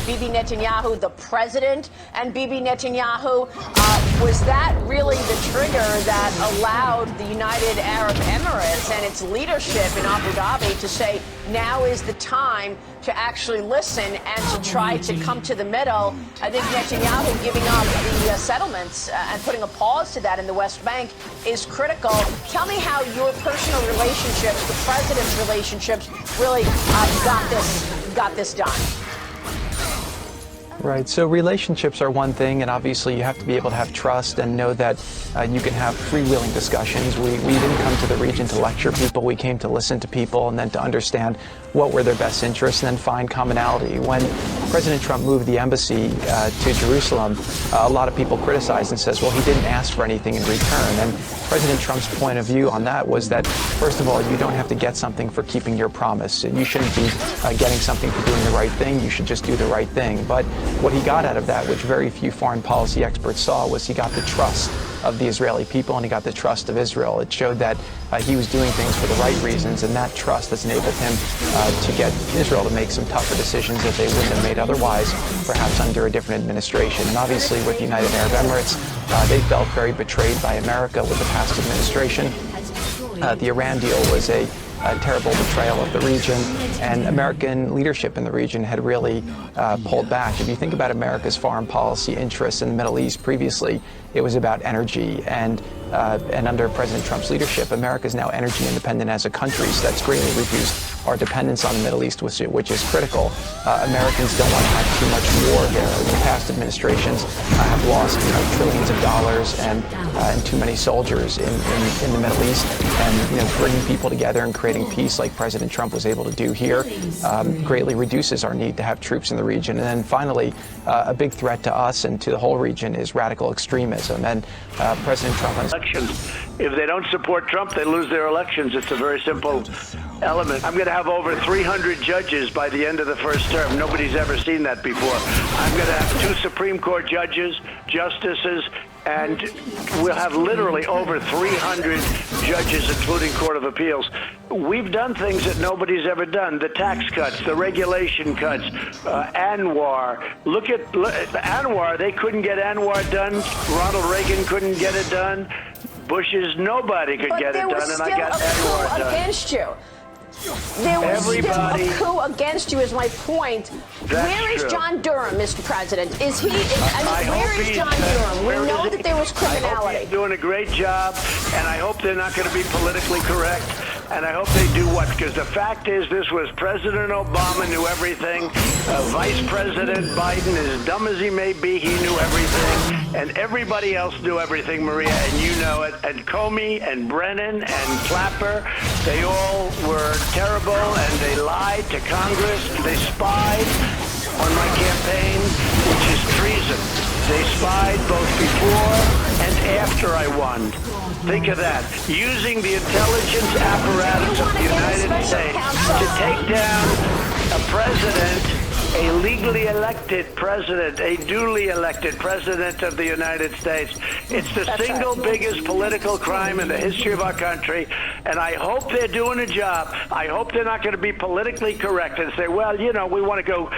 Bibi Netanyahu the president and Bibi Netanyahu. Was that really the trigger that allowed the United Arab Emirates and its leadership in Abu Dhabi to say now is the time to actually listen and to try to come to the middle? I think Netanyahu giving up the settlements and putting a pause to that in the West Bank is critical. Tell me how your personal relationships, the president's relationships, really got this done. Right. So relationships are one thing, and obviously you have to be able to have trust and know that you can have freewheeling discussions. We didn't come to the region to lecture people. We came to listen to people and then to understand what were their best interests and then find commonality. When President Trump moved the embassy to Jerusalem, a lot of people criticized and says, well, he didn't ask for anything in return. And President Trump's point of view on that was that, first of all, you don't have to get something for keeping your promise. You shouldn't be getting something for doing the right thing. You should just do the right thing. But what he got out of that, which very few foreign policy experts saw, was he got the trust of the Israeli people and he got the trust of Israel. It showed that he was doing things for the right reasons, and that trust has enabled him to get Israel to make some tougher decisions that they wouldn't have made otherwise, perhaps under a different administration. And obviously with the United Arab Emirates, they felt very betrayed by America with the past administration. The Iran deal was a terrible betrayal of the region, and American leadership in the region had really pulled back. If you think about America's foreign policy interests in the Middle East previously, it was about energy, and under President Trump's leadership, America is now energy independent as a country, so that's greatly reduced our dependence on the Middle East, which is critical. Americans don't want to have too much war there. The past administrations have lost trillions of dollars and too many soldiers in the Middle East, and bringing people together and creating peace like President Trump was able to do here greatly reduces our need to have troops in the region. And then finally, a big threat to us and to the whole region is radical extremism. And President Trump on elections. If they don't support Trump, they lose their elections. It's a very simple element. I'm going to have over 300 judges by the end of the first term. Nobody's ever seen that before. I'm going to have 2 Supreme Court judges, justices, and we'll have literally over 300 judges, including Court of Appeals. We've done things that nobody's ever done. The tax cuts, the regulation cuts, Anwar. Look at Anwar. They couldn't get Anwar done. Ronald Reagan couldn't get it done. Bush's nobody could get it done, and I got Anwar done. Against you. There was still a coup against you, is my point. Where is John Durham, Mr. President? Is he? Where is John Durham? We know that there was criminality. I hope he's doing a great job, and I hope they're not going to be politically correct. And I hope they do what? Because the fact is, this was President Obama knew everything. Vice President Biden, as dumb as he may be, he knew everything. And everybody else knew everything, Maria, and you know it. And Comey and Brennan and Clapper, they all were terrible, and they lied to Congress. They spied on my campaign, which is treason. They spied both before and after I won. Think of that. Using the intelligence apparatus of the United States to take down a president, a legally elected president, a duly elected president of the United States. It's the single biggest political crime in the history of our country, and I hope they're doing a job. I hope they're not going to be politically correct and say, well, we want to go,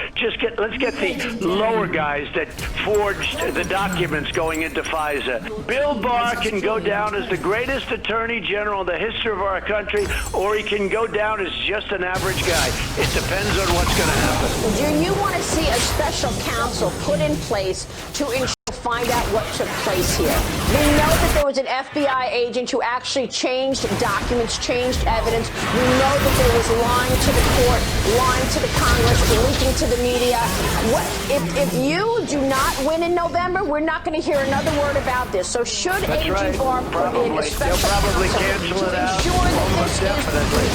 let's get the lower guys that forged the documents going into FISA. Bill Barr can go down as the greatest attorney general in the history of our country, or he can go down as just an average guy. It depends on what's going to happen. Do you want to see a special counsel put in place to find out what took place here? We know that there was an FBI agent who actually changed documents, changed evidence. We know that there was lying to the court, lying to the Congress, leaking to the media. If you do not win in November, we're not going to hear another word about this. So should AG Barr put in a special counsel to ensure that almost definitely.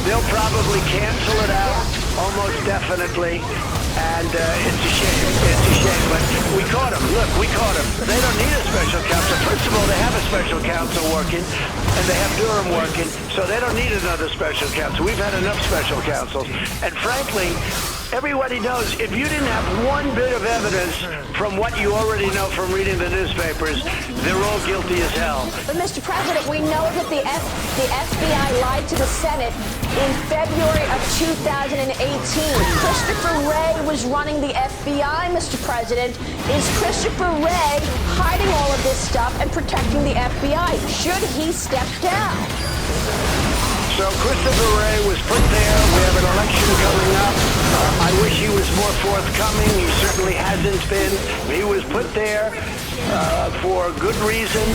They'll probably cancel it out, almost definitely. And it's a shame. It's a shame. But we caught him. Look, we caught him. They don't need a special counsel. First of all, they have a special counsel working, and they have Durham working, so they don't need another special counsel. We've had enough special counsels. And frankly, everybody knows if you didn't have one bit of evidence from what you already know from reading the newspapers, they're all guilty as hell. But, Mr. President, we know that the FBI lied to the Senate in February of 2018. Christopher Wray was running the FBI, Mr. President. Is Christopher Wray hiding all of this stuff and protecting the FBI? Should he step down? So Christopher Wray was put there. We have an election coming up. I wish he was more forthcoming. He certainly hasn't been. He was put there for good reason.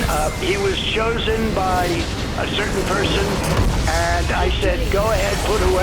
He was chosen by a certain person, and I said, go ahead, put whoever